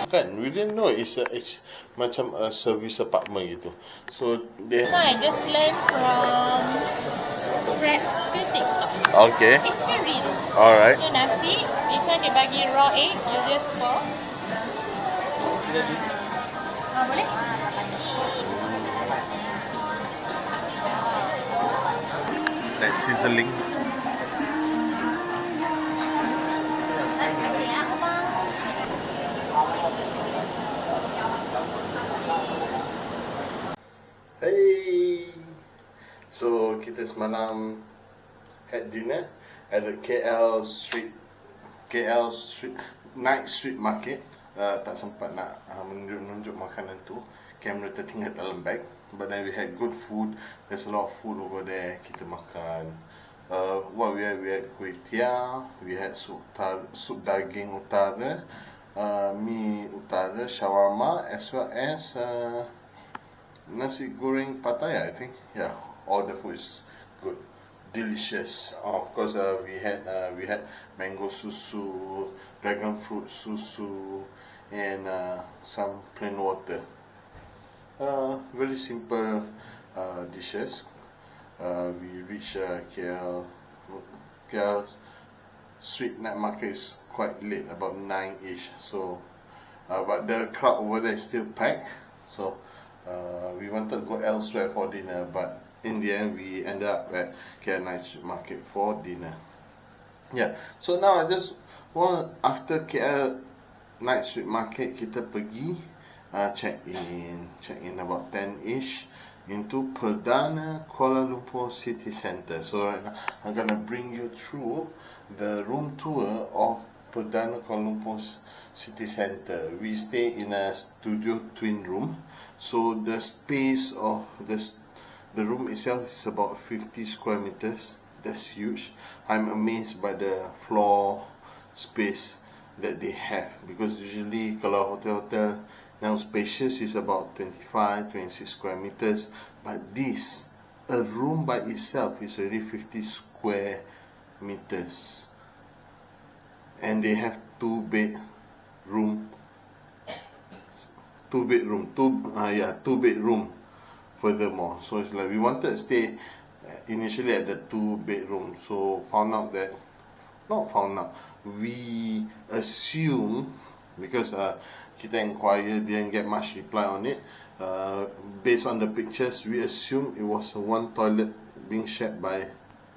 kan. We didn't know it's macam a service apartment gitu. So they. So I just learned from Fred's TikTok. Okay. It's very real. Alright. So nasi, this one dia bagi raw egg, you just pour. Boleh? Like sizzling. Hey, so kita semalam had dinner at the KL Night Street Market. Tak sempat nak menunjuk makanan tu. Kamera tertinggal dalam bag. But then we had good food. There's a lot of food over there. Kita makan. What we had kuih tiaw. We had sup daging utara, mi utara, shawarma, as well as nasi goreng Pattaya, I think. Yeah, all the food is good, delicious. Of course, we had mango susu, dragon fruit susu, and some plain water. Very simple dishes. We reached KL Street Night Market is quite late, about 9ish. So, but the crowd over there is still packed. So. We wanted to go elsewhere for dinner, but in the end we ended up at KL Night Street Market for dinner. Yeah, so now I just want, after KL Night Street Market, kita pergi check in about 10ish into Perdana Kuala Lumpur City Centre. So right now I'm gonna bring you through the room tour of Perdana Kuala Lumpur City Centre. We stay in a studio twin room. So the space of the room itself is about 50 square meters. That's huge. I'm amazed by the floor space that they have, because usually kalau hotel yang spacious is about 25-26 square meters, but this, a room by itself, is already 50 square meters, and they have two bedroom furthermore. So it's like we wanted to stay initially at the 2-bedroom. So we assume, because kita inquire, didn't get much reply on it. Based on the pictures, we assume it was one toilet being shared by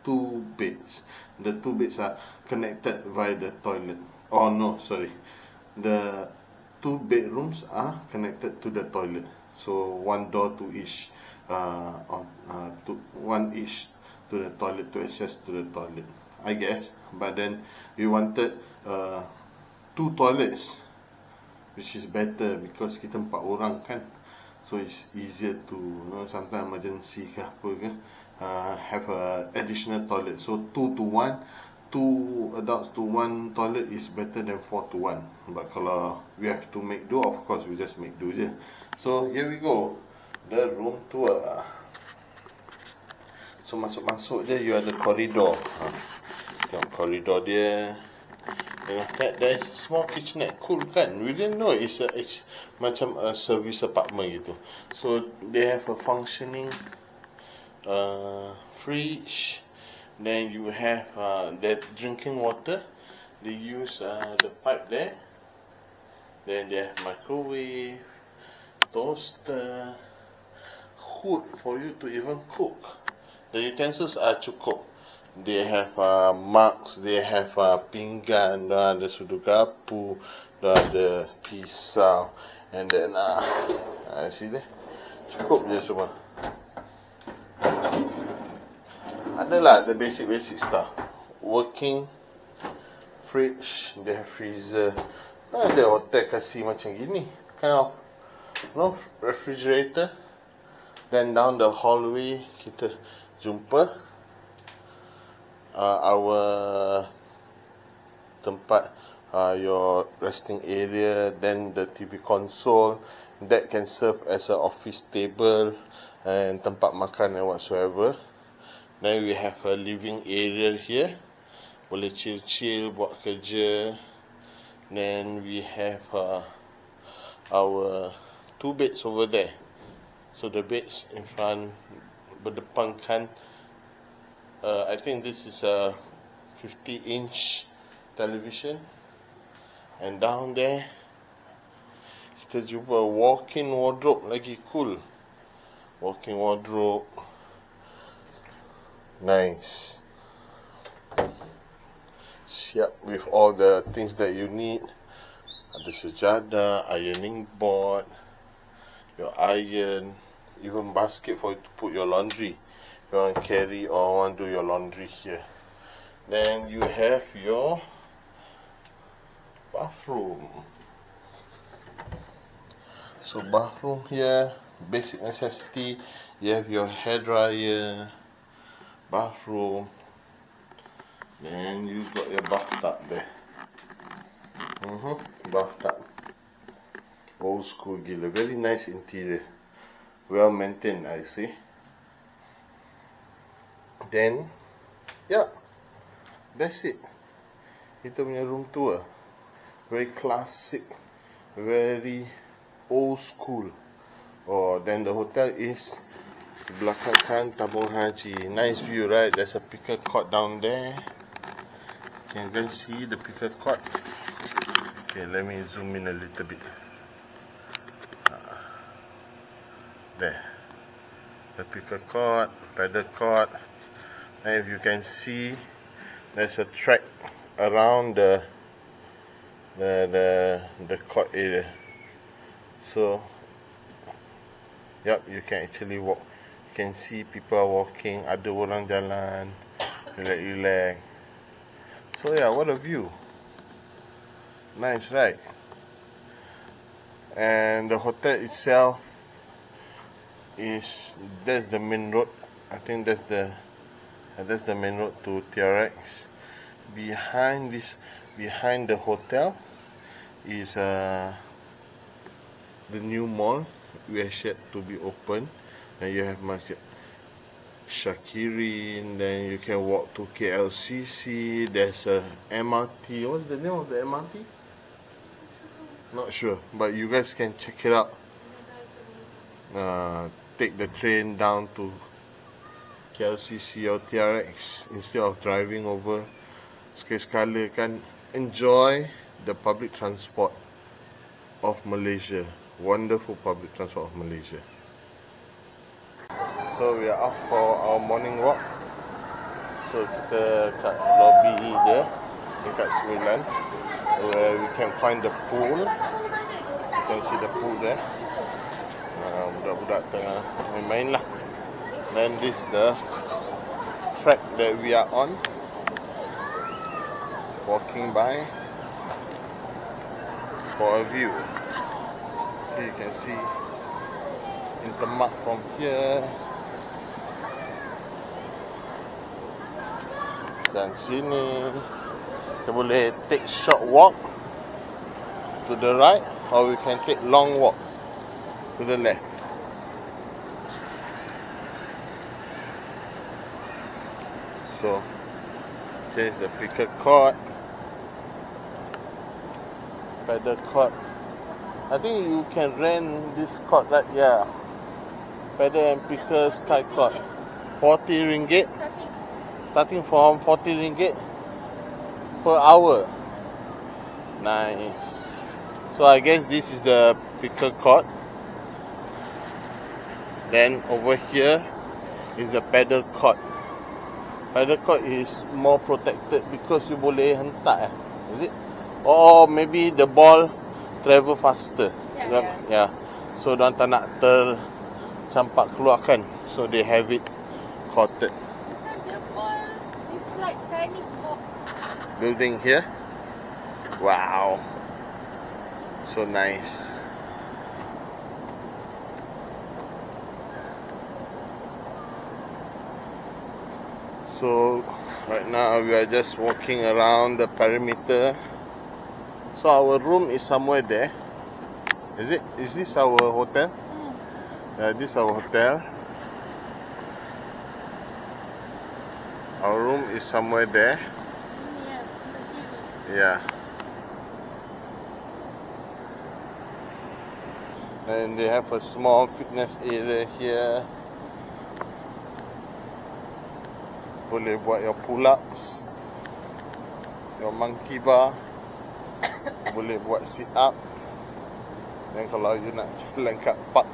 2 beds. The 2 beds are connected via the toilet. Oh no, sorry. The 2 bedrooms are connected to the toilet. So one door to each, one each to the toilet, to access to the toilet, I guess. But then we wanted 2 toilets, which is better because kita 4 orang kan. So it's easier to, sometimes emergency ke apa ke, have a additional toilet. So 2 to 1, 2 adults to 1 toilet is better than 4 to 1. But kalau we have to make do, of course we just make do je. So here we go, the room tour. So masuk-masuk je, you ada corridor. Tengok corridor dia. There is a small kitchenette. Cool kan? We didn't know it's macam a service apartment gitu. So they have a functioning fridge. Then you have that drinking water. They use the pipe there. Then they have microwave, toaster, hood for you to even cook. The utensils are cukup. They have mugs, they have pinggan, ada sudu gapu, ada pisau, and then see there, cukup je semua. Adalah the basic stuff. Working fridge, they have freezer. Ada hotel kasih macam gini, kind of refrigerator. Then down the hallway kita jumpa our tempat, your resting area. Then the TV console that can serve as an office table and tempat makan and whatsoever. Then we have a living area here, boleh chill buat kerja. Then we have our 2 beds over there. So the beds in front berdepankan. I think this is a 50-inch television, and down there kita jumpa walk-in wardrobe lagi cool. Walk-in wardrobe, nice. Siap with all the things that you need. Ada sejadah, ironing board, your iron, even basket for you to put your laundry. You want to carry or want to do your laundry here. Then you have your bathroom. So bathroom here, basic necessity. You have your hairdryer, bathroom. Then you got your bathtub there. Bathtub. Old school gila. Very nice interior. Well maintained, I see. Then, yeah, that's it. Kita punya room tour. Very classic. Very old school. Oh, then the hotel is di belakang kan Tabung Haji. Nice view, right? There's a picker court down there. Can you guys see the picker court? Okay, let me zoom in a little bit. There. The picker court, paddle court. And if you can see, there's a track around the court area. So, yep, you can actually walk. You can see people are walking. Ada orang jalan, relax. So yeah, what a view. Nice, right? And the hotel itself is, that's the main road. I think that's the main road to TRX. Behind the hotel is the new mall, which is yet to be open. And you have Masjid Shakirin. Then you can walk to KLCC. There's a MRT. What's the name of the MRT? Not sure, but you guys can check it out. Take the train down to KLCC or TRX instead of driving over. Sekali-sekala kan enjoy the public transport of Malaysia. Wonderful public transport of Malaysia. So we are off for our morning walk. So kita kat lobby dia dekat 9, where we can find the pool. You can see the pool there. Budak-budak tengah main-main lah. Then this the track that we are on. Walking by for a view. So you can see Intermark from here. Dan sini kita boleh take short walk to the right, or we can take long walk to the left. So here's the picker court, paddle court. I think you can rent this court, right? Yeah, paddle and picker sky court, 40 ringgit, starting from 40 ringgit per hour. Nice. So I guess this is the picker court. Then over here is the paddle court. Paddle court is more protected because you boleh hentak, is it? Or maybe the ball travel faster. Yeah. So diorang tak nak tercampak keluar kan. So they have it coated. The ball is like tennis ball. Building here. Wow. So nice. So right now we are just walking around the perimeter. So our room is somewhere there. Is it? Is this our hotel? This is our hotel. Our room is somewhere there. Yeah. And they have a small fitness area here. Boleh buat your pull-ups, your monkey bar. Boleh buat sit up. Dan kalau you nak jalan kat park,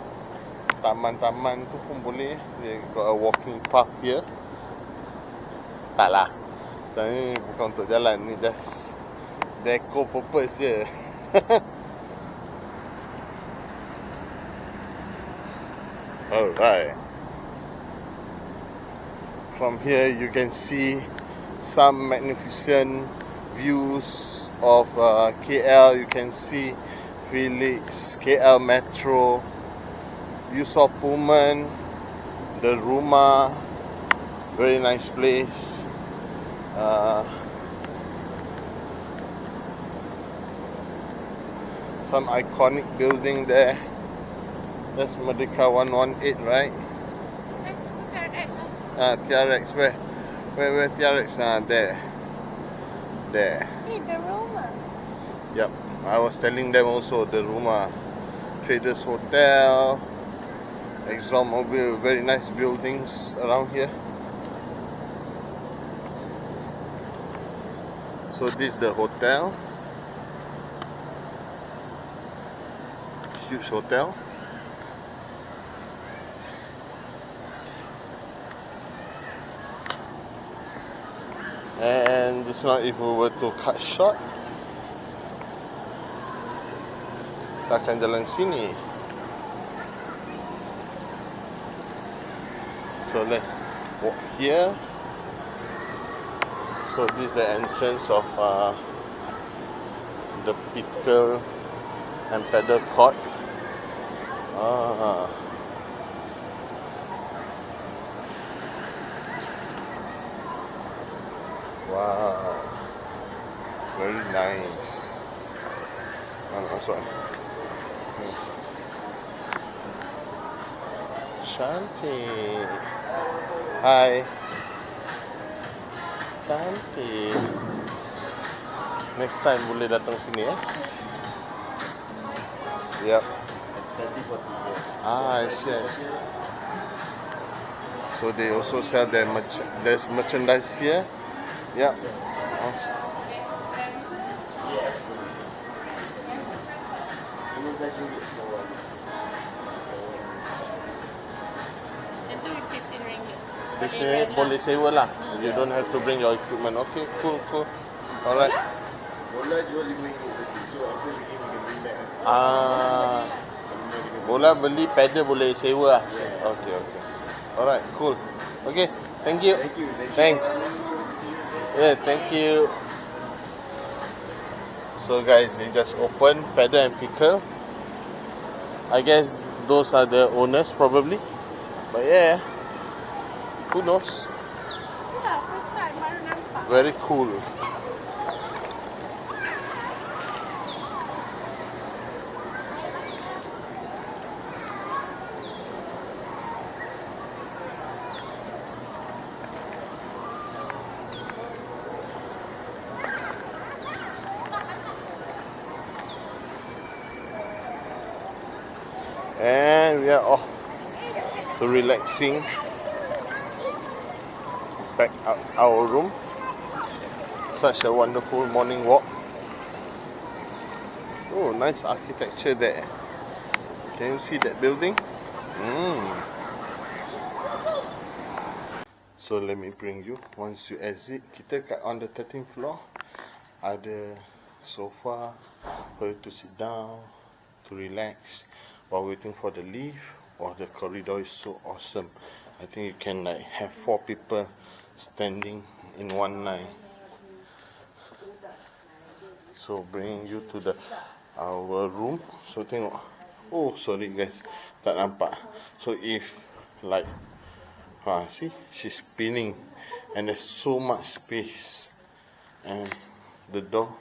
taman-taman tu pun boleh. Dia got a walking path here. Tak lah, sebenarnya ni bukan untuk jalan, ni just deco purpose je. Alright. From here you can see some magnificent views of KL. You can see Felix, KL Metro, Yusof Pullman, the Rumah, very nice place. Some iconic building there. That's Merdeka 118, right? TRX, where TRX? There. Hey, the Roma. Yep, I was telling them also, the Rumah, Traders Hotel, ExxonMobil, very nice buildings around here. So this is the hotel. Huge hotel. And this one, if we were to cut short, kita akan jalan sini. So let's walk here. So this is the entrance of the pickle and paddle court. Wow, very nice. Sorry. Cantik. Hai. Cantik. Next time boleh datang sini ya. Yep. I see. So they also sell their there's merchandise here. Yep. Awesome. Boleh sewa lah. You don't have to bring your equipment. Okay, cool. Alright. Bola jual RM5 saja. So after the game you can bring back. Bola beli, pedal boleh sewa lah. Okay. Alright, cool. Okay, thank you. Thanks. Yeah, thank you. So guys, they just opened Pedal and Pickle. I guess those are the owners probably. But yeah, who knows? Yeah, first time baru nampak. Very cool. And we are off to relaxing back at our room. Such a wonderful morning walk. Oh, nice architecture there. Can you see that building? So let me bring you. Once you exit, kita kat on the 13th floor. Ada sofa for you to sit down, to relax while waiting for the lift. Oh, the corridor is so awesome. I think you can like have 4 people standing in one line. So bringing you to our room. So tengok. Oh, sorry guys, tak nampak. So if like, see, she's spinning, and there's so much space, and the door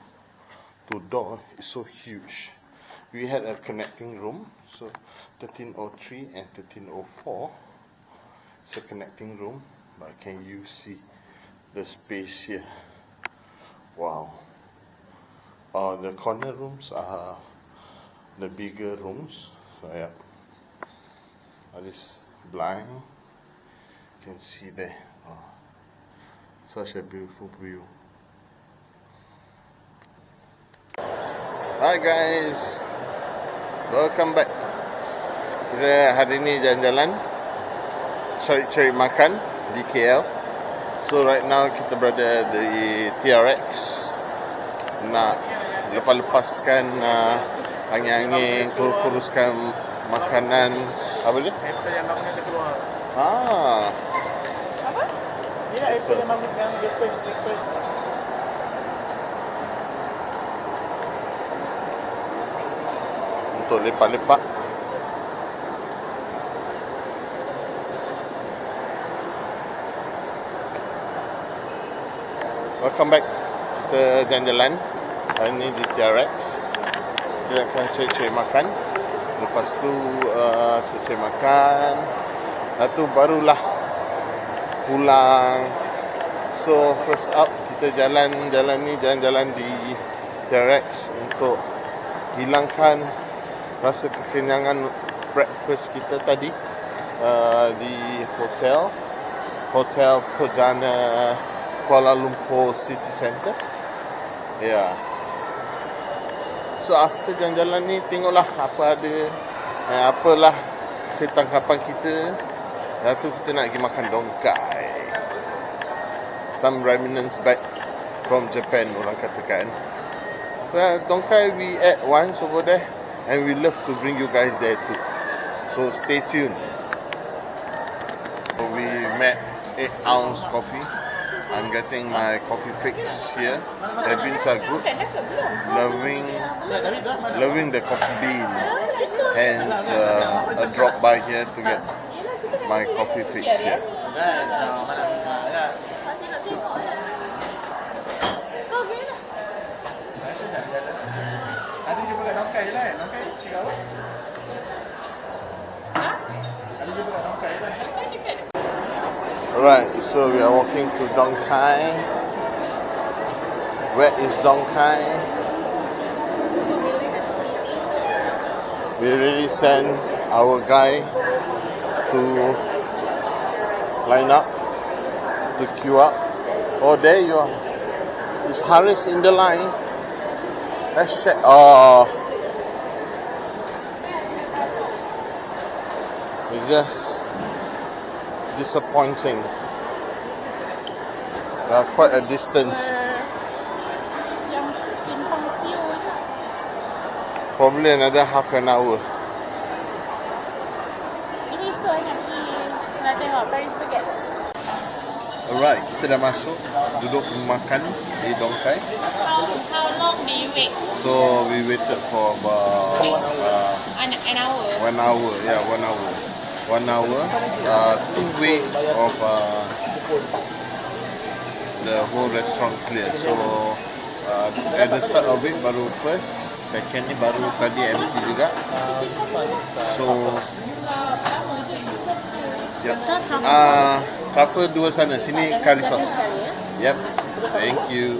to door is so huge. We had a connecting room, so 1303 and 1304. It's a connecting room, but can you see the space here? Wow. The corner rooms are the bigger rooms, So yeah, this blind, you can see there. Oh, such a beautiful view. Hi guys, welcome back. Kita hari ni jalan-jalan, cari makan di KL. So right now kita berada di TRX, nak lepas-lepaskan angin-angin, kuruskan makanan. Apa dia? Apple yang bangun yang keluar. Apa? Ni lah apple yang bangun yang dia first. Untuk lepak-lepak. Welcome back. Kita jalan-jalan hari ni di TRX. Kita akan cari makan. Lepas tu cari makan. Lepas tu barulah pulang. So first up kita jalan-jalan di TRX untuk hilangkan rasa kekenyangan breakfast kita tadi di Hotel Perdana Kuala Lumpur City Centre. Ya. So after jalan-jalan ni tengoklah apa ada, apalah hasil tangkapan kita. Lepas tu kita nak pergi makan dongkai. Some remnants back from Japan, orang katakan. Dongkai we ate once over there, and we love to bring you guys there too. So stay tuned. So we met 8-ounce coffee. I'm getting my coffee fix here. The beans are good. Loving the coffee bean. Hence a drop by here to get my coffee fix here. Ada jumpa kat Dongkai je lah. Dongkai cakap apa? Ada jumpa kat Dongkai je lah. Alright, so we are walking to Dongkai. Where is Dongkai? We already sent our guy to line up, to queue up. Oh, there you are. Is Haris in the line? Let's check. Oh, it's just disappointing. Quite a distance. Yang simpang siu je. Probably another half an hour. Ini store nak pergi, nak tengok Paris Baguette. Alright, kita dah masuk, duduk makan di Dongkai. How long do you wait? So we waited for about An hour. 1 hour. Yeah, 1 hour. 1 hour. 2 waves of the whole restaurant clear. So at the start of it baru first, second ni baru tadi empty juga. So yep. Kelapa 2 sana, sini curry sauce. Yep. Thank you.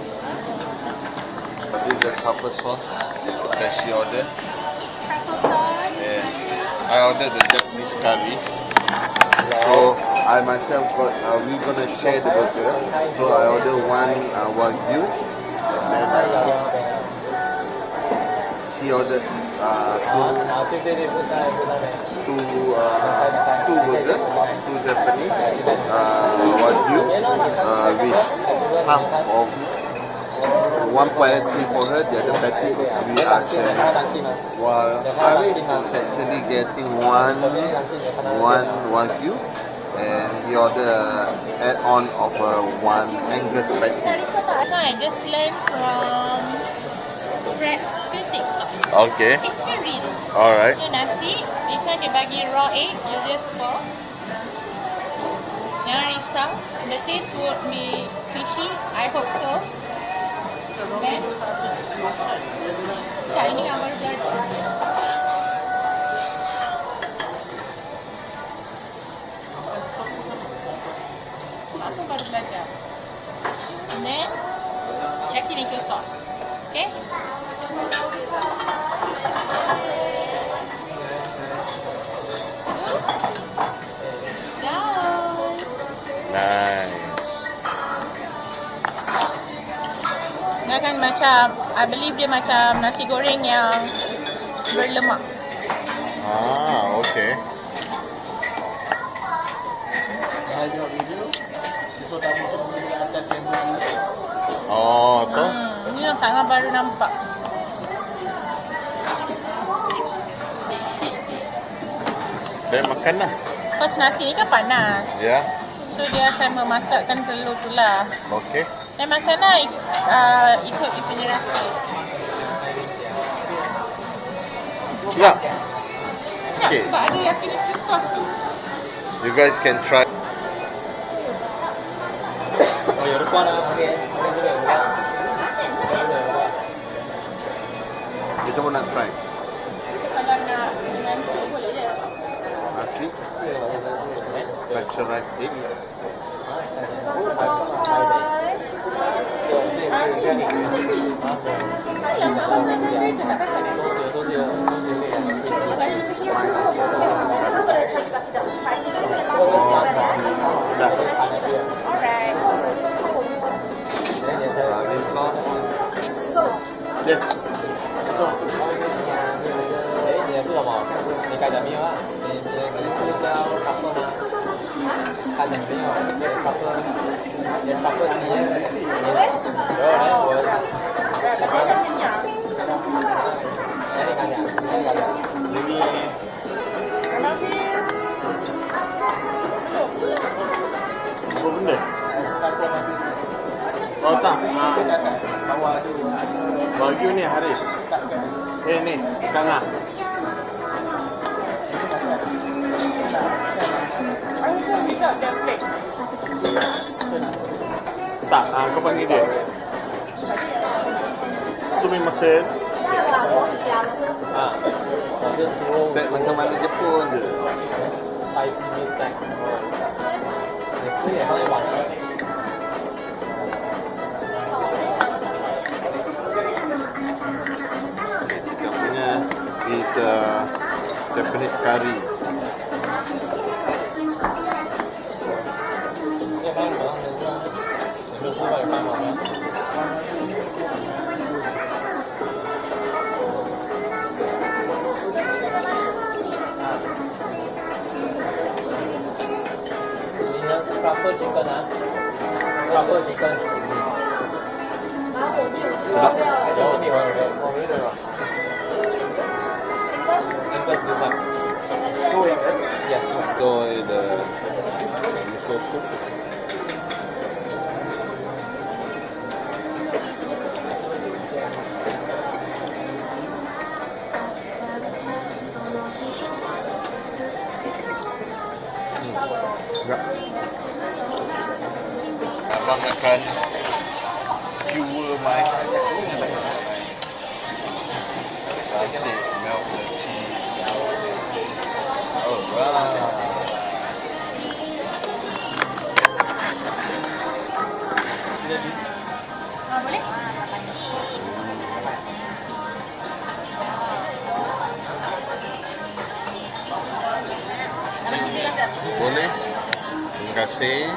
This is the kelapa sauce that she ordered. Truffle sauce. Yeah. I ordered the Japanese curry. So I myself got, we're gonna share the burger. So I ordered one Wagyu. She ordered two burgers, 2 Japanese Wagyu, with half of one patty for her, the other patty we are sharing. While Haris is actually getting one Wagyu, and he ordered add-on of one Angus patty. So I just learned from Fred's Fish Stop. Okay. It's very real. Alright. So nasi, this one dia bagi raw egg, you just pour. Jangan risau, the taste would be fishy, I hope so. Then, tak, ini yang baru belajar. Aku baru belajar. And then, yakiniku sauce. Okay? Dia kan macam, I believe dia macam nasi goreng yang berlemak. Ah, okay. Saya tengok video. So tak masuk di atas yang ni. Oh, tu. Ni yang tangan baru nampak. Dia makan lah. Kos nasi ni kan panas. Ya. So dia akan memasakkan telur tu lah. Okay. Dan makan lah ikut dia punya rasa. Ya. Tak, Okay. sebab ada yakiniku sauce tu. You guys can try. Oh, ya, depan dah. Okey. Kita pun nak try. Kalau nak dengan tu boleh je. Nasi. Pasteurized egg. Dah. Alright. Yes. Apa benda? Oh tak. Wagyu ni Haris. Ni tengah. Tak, kau panggil dia. Sumi mesin. Steak macam mana Jepun je. Kita punya is Japanese curry. Truffle chicken ah. Truffle chicken. Sedap. Jauh ni orang dia. Oh, ini dah. Angus this one. Two Angus? Yes. Enjoy the miso soup. Enggak. Abang akan skewer my nasi melted cheese. Alright. Boleh? Boleh. Terima kasih.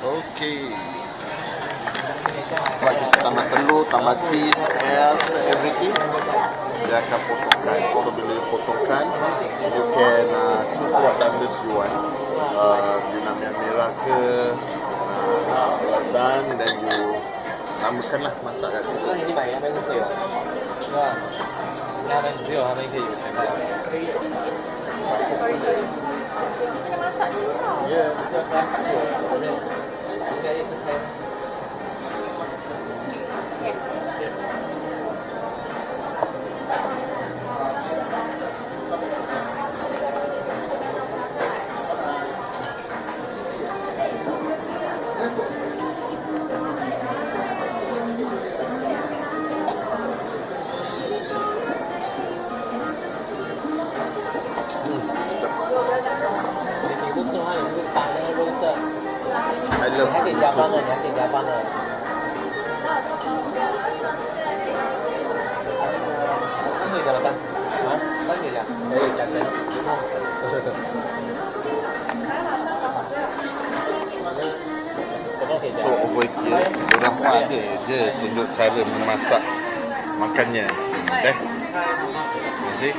Okey. Kita tambah telur, tambah cheese, everything. Dia akan potongkan. So bila dia potongkan, you can choose what numbers you want. You nak yang merah ke, dan you tambahkanlah masak kat situ. 那你买那边就可以了，是吧？那边只有他们可以有全部。Ya, kita akan kita itu saya. I love 你还可以加班的，你还可以加班的。可以加了单啊，单可以加，可以加钱。So over here, orang pun ada je tunjuk cara memasak makannya. Okay? You see?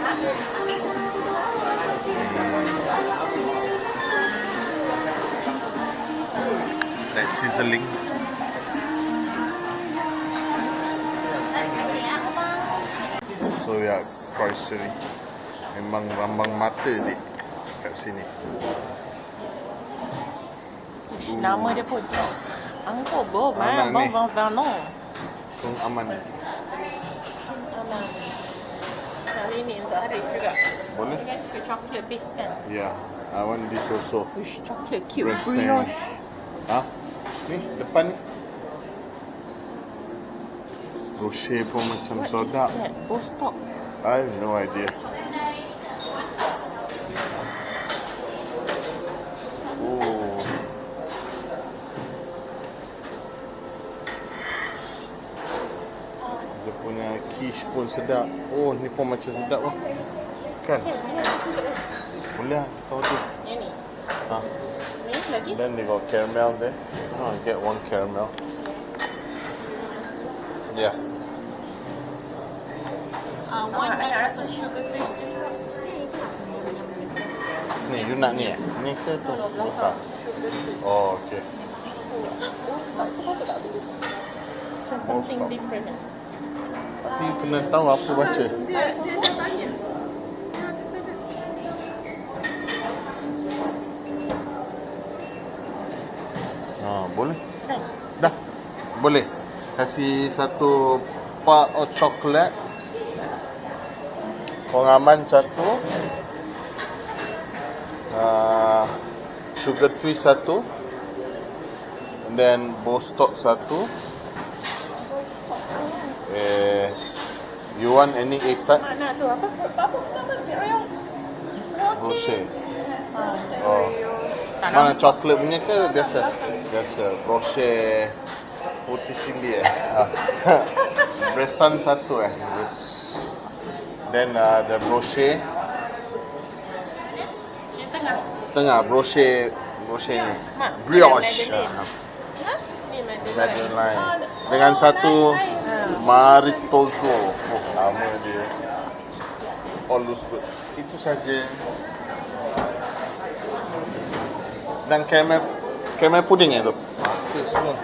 Like sizzling. So ya, Croiserie memang rambang mata dik kat sini. Nama dia pun Angkor bro, Anak ni. no. Kung aman. Hari ni untuk Haris juga. Boleh? Dia suka chocolate base kan? Yeah, I want this also. Wish chocolate cute Brioche. brioche. Ha? Ni depan ni. Brioche pun macam What sedap. is that? Bostock. I have no idea. Oh. Dia punya quiche pun sedap. Oh, ni pun macam sedap lah. Kan? Boleh lah, kita order. Yang ni. Ha. Ni lagi. Then they got caramel there. Oh, I get one caramel. Yeah. One I rasa sugar twist. Ni, you nak ni eh? Ni ke tu? Kalau Bukan. belakang sugar twist. Oh, okay. Bostock tu apa tak dulu? Macam something Bostock. different kan? Tapi kena tahu apa baca. Dia dah tanya. Ha, boleh. Kan? Dah. Boleh. Kasih satu part of coklat. Pengaman satu. Sugar twist satu. And then Bostock satu. You want any egg tart? Mana tu? Apa nama? Rayong. Brioche. Oh. Mana coklat punya ke biasa? Biasa. Brioche putih sindi eh. Bresan satu eh. Then the brioche Yang tengah. tengah brioche ni. Mak, Brioche. Madeleine. Ha? Ni Madeleine. Madeleine. Dengan satu Maritozzo. Oh, nama dia. All looks good. Itu saja. Dan caramel pudding tu. Okay, semua.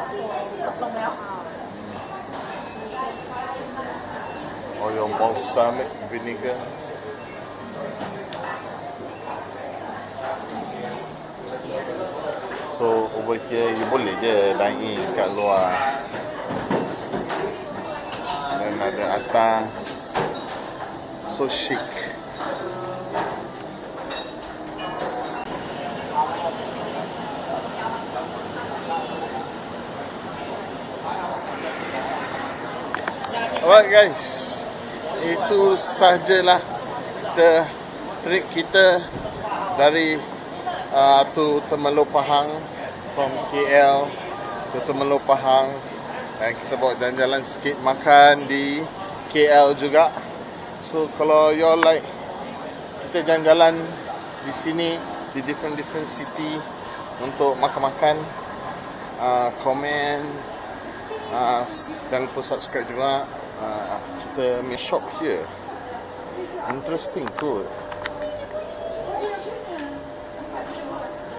Kosong dah. Or your balsamic vinegar. So over here you boleh je dine in kat luar. Dan ada atas. So chic. Alright guys, itu sahajalah trip kita dari to Temerloh Pahang, from KL to Temerloh Pahang, dan kita bawa jalan-jalan sikit, makan di KL juga. So kalau you all like kita jalan-jalan di sini di different city untuk makan-makan, komen, jangan lupa subscribe juga. Kita may shop here. Interesting food.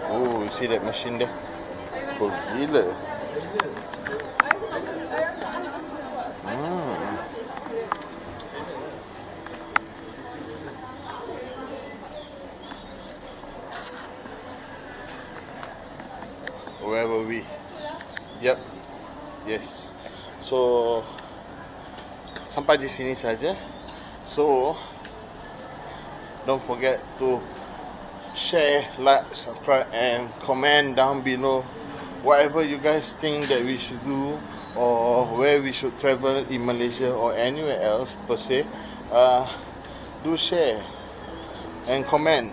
Oh, you see that machine there? Cool gila. Where were we? Yep. Yes. So sampai di sini saja. So don't forget to share, like, subscribe and comment down below whatever you guys think that we should do, or where we should travel in Malaysia or anywhere else per se. Do share and comment.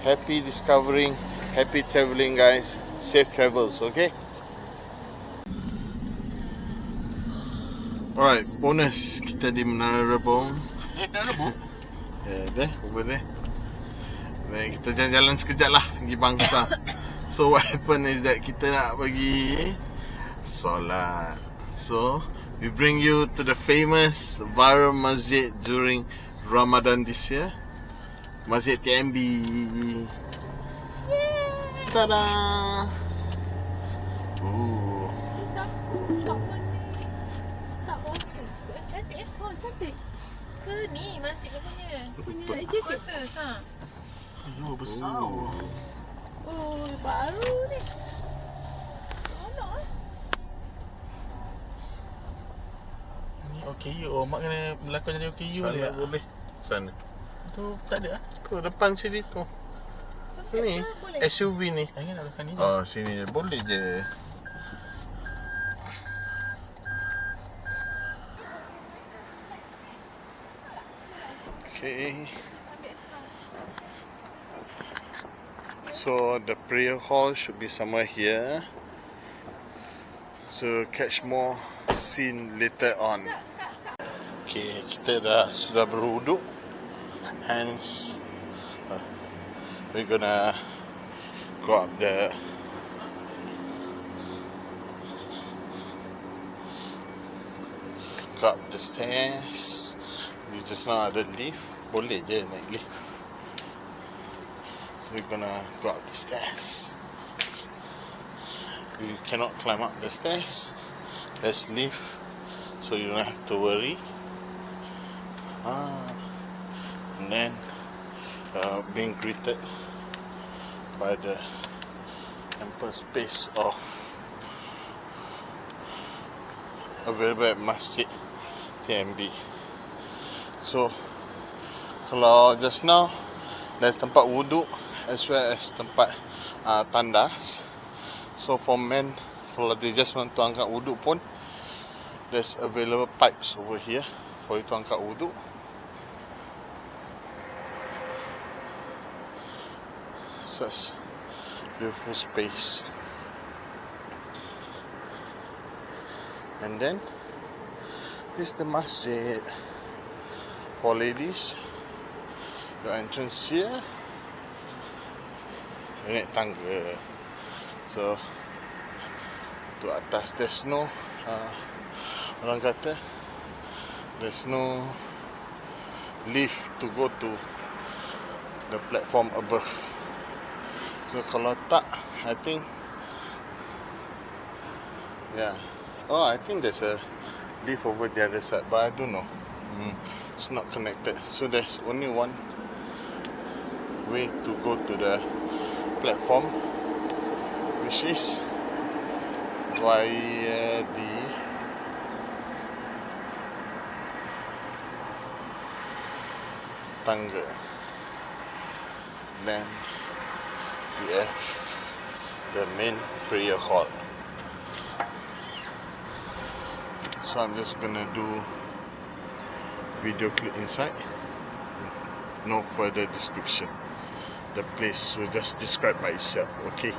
Happy discovering, happy traveling guys. Safe travels, okay? Alright, bonus. Kita di Menara Rebong. Dah rebuk? Yeah, there, over there. Dan kita jalan-jalan sekejap lah pergi bangsa. So what happened is that kita nak pergi solat. So we bring you to the famous viral masjid during Ramadan this year. Masjid TMB. Tada! Ooh. Cantik. Oh, cantik. Ke ni masjid punya quarters ha. Oh, besar. Oh, baru ni. Seronok Ni OKU. Oh, mak kena berlakon jadi OKU Sana dia. boleh. Sana. Tu tak ada ah. Tu depan sini tu. Ni SUV ni. Jangan nak belakang ni. Oh, sini je. Boleh je. Okay. So the prayer hall should be somewhere here. So catch more scene later on. Okay, kita sudah berwuduk. Hence, we're gonna go up the stairs. We just now ada lift. Boleh je naik lift. So we're gonna go up the stairs. You cannot climb up the stairs. There's lift, so you don't have to worry. And then being greeted by the ample space of available at Masjid TMB. So kalau just now there's tempat wuduk as well as tempat tandas. So for men, kalau they just want to angkat wuduk pun, there's available pipes over here for you to angkat wuduk. Such beautiful space. And then this is the masjid for ladies. Your entrance here. Naik tangga. So to atas there's no orang kata there's no lift to go to the platform above. So kalau tak, I think I think there's a lift over the other side, but I don't know. It's not connected. So there's only one way to go to the platform, which is via the tangga. Then we have the main prayer hall. So I'm just gonna do video clip inside. No further description. The place will just describe by itself. Okay.